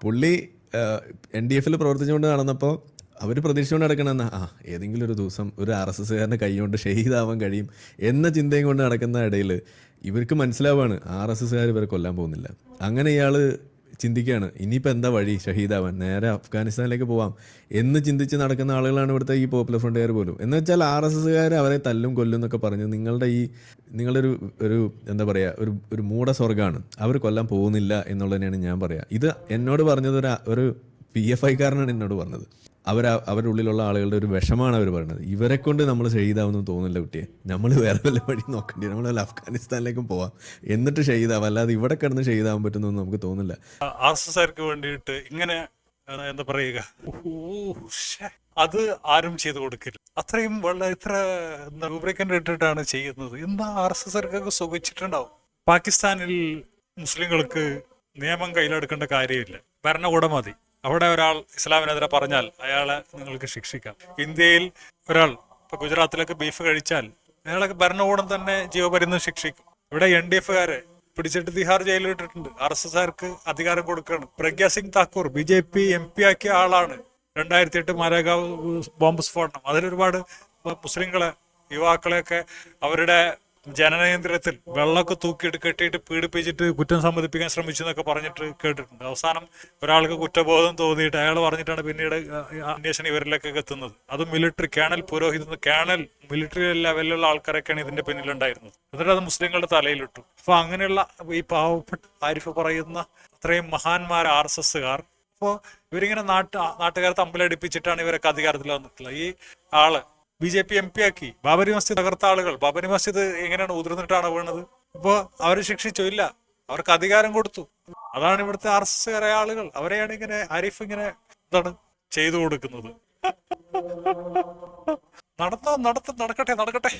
പുള്ളി NDF-ൽ പ്രവർത്തിച്ചുകൊണ്ട് നടന്നപ്പോൾ അവർ പ്രതീക്ഷിച്ചുകൊണ്ട് നടക്കണമെന്നാ ഏതെങ്കിലും ഒരു ദിവസം ഒരു RSSകാരൻ്റെ കൈ കൊണ്ട് ഷഹീദാവാൻ കഴിയും എന്ന ചിന്തയും കൊണ്ട് നടക്കുന്ന ഇടയിൽ ഇവർക്ക് മനസ്സിലാവാണ് RSSകാർ ഇവരെ കൊല്ലാൻ പോകുന്നില്ല. അങ്ങനെ ഇയാൾ ചിന്തിക്കുകയാണ്, ഇനിയിപ്പോൾ എന്താ വഴി ഷഹീദാവാൻ, നേരെ അഫ്ഗാനിസ്ഥാനിലേക്ക് പോവാം എന്ന് ചിന്തിച്ച് നടക്കുന്ന ആളുകളാണ് ഇവിടുത്തെ ഈ പോപ്പുലർ ഫ്രണ്ടുകാർ പോലും. എന്ന് വെച്ചാൽ RSSകാർ അവരെ തല്ലും കൊല്ലും എന്നൊക്കെ പറഞ്ഞ് നിങ്ങളുടെ ഒരു എന്താ പറയുക, ഒരു മൂഢസ്വർഗ്ഗമാണ്. അവർ കൊല്ലാൻ പോകുന്നില്ല എന്നുള്ളത് തന്നെയാണ് ഞാൻ പറയുക. ഇത് എന്നോട് പറഞ്ഞത് ഒരു PFI-കാരനാണ് എന്നോട് പറഞ്ഞത്. അവരുടെ ഉള്ളിലുള്ള ആളുകളുടെ ഒരു വിഷമാണ് അവർ പറയുന്നത്. ഇവരെ കൊണ്ട് നമ്മൾ ഷഹീദാവെന്ന് തോന്നുന്നില്ല കുട്ടിയെ, നമ്മൾ വേറെ വല്ല വഴി നോക്കേണ്ടി, നമ്മൾ വല്ല അഫ്ഗാനിസ്ഥാനിലേക്കും പോവാം എന്നിട്ട് ഷഹീദാവാം, അല്ലാതെ ഇവിടെ കിടന്ന് ഷഹീദാവാൻ പറ്റുന്നൊന്നും നമുക്ക് തോന്നുന്നില്ല. RSSകാർക്ക് വേണ്ടിയിട്ട് ഇങ്ങനെ എന്താ പറയുക, അത് ആരും ചെയ്തു കൊടുക്കില്ല. അത്രയും ഇത്ര റൂബ്രിക്കൻ്റ് ഇട്ടിട്ടാണ് ചെയ്യുന്നത്. എന്താ RSSകാർക്കൊക്കെ സുഖിച്ചിട്ടുണ്ടാവും. പാകിസ്ഥാനിൽ മുസ്ലിങ്ങൾക്ക് നിയമം കയ്യിലെടുക്കേണ്ട കാര്യമില്ല, ഭരണകൂടം മതി. അവിടെ ഒരാൾ ഇസ്ലാമിനെതിരെ പറഞ്ഞാൽ അയാളെ നിങ്ങൾക്ക് ശിക്ഷിക്കാം. ഇന്ത്യയിൽ ഒരാൾ ഇപ്പൊ ഗുജറാത്തിലൊക്കെ ബീഫ് കഴിച്ചാൽ അയാളെ ഭരണകൂടം തന്നെ ജീവപര്യന്തം ശിക്ഷിക്കും. ഇവിടെ NDF-കാരെ പിടിച്ചിട്ട് തിഹാർ ജയിലിലിട്ടിട്ടുണ്ട്. RSSകാർക്ക് അധികാരം കൊടുക്കുകയാണ്. പ്രഗ്യാ സിംഗ് താക്കൂർ BJP MP ആക്കിയ ആളാണ്. 2008 മാലേഗാവ് ബോംബ് സ്ഫോടനം, അതിലൊരുപാട് മുസ്ലിങ്ങളെ, യുവാക്കളെയൊക്കെ അവരുടെ ജനനേന്ദ്രത്തിൽ വെള്ളമൊക്കെ കെട്ടിയിട്ട് പീഡിപ്പിച്ചിട്ട് കുറ്റം സമ്മതിപ്പിക്കാൻ ശ്രമിച്ചു എന്നൊക്കെ പറഞ്ഞിട്ട് കേട്ടിട്ടുണ്ട്. അവസാനം ഒരാൾക്ക് കുറ്റബോധം തോന്നിയിട്ട് അയാൾ പറഞ്ഞിട്ടാണ് പിന്നീട് അന്വേഷണം ഇവരിലേക്കൊക്കെ എത്തുന്നത്. അത് മിലിറ്ററി കേണൽ പുരോഹിത കേണൽ മിലിറ്ററി ലെവലിലുള്ള ആൾക്കാരൊക്കെയാണ് ഇതിന്റെ പിന്നിലുണ്ടായിരുന്നത്. എന്നിട്ട് അത് മുസ്ലിങ്ങളുടെ തലയിലിട്ടു. അപ്പൊ അങ്ങനെയുള്ള ഈ പാവപ്പെട്ട ആരിഫ് പറയുന്ന അത്രയും മഹാന്മാർ RSSകാർ അപ്പോൾ ഇവരിങ്ങനെ നാട്ടുകാരെ തമ്മിലടിപ്പിച്ചിട്ടാണ് ഇവരൊക്കെ അധികാരത്തിൽ വന്നിട്ടുള്ളത്. ഈ ആള് BJP MP ആക്കി. ബാബരി മസ്ജിദ് തകർത്ത ആളുകൾ, ബാബരി മസ്ജിദ് എങ്ങനെയാണ് ഉതിർന്നിട്ടാണ് വീണത്. അപ്പോൾ അവര് ശിക്ഷിച്ചു ഇല്ല, അവർക്ക് അധികാരം കൊടുത്തു. അതാണ് ഇവിടുത്തെ RSSകാരായ ആളുകൾ. അവരെയാണ് ഇങ്ങനെ ആരിഫ് ഇങ്ങനെ എന്താണ് ചെയ്തു കൊടുക്കുന്നത്. നടക്കട്ടെ.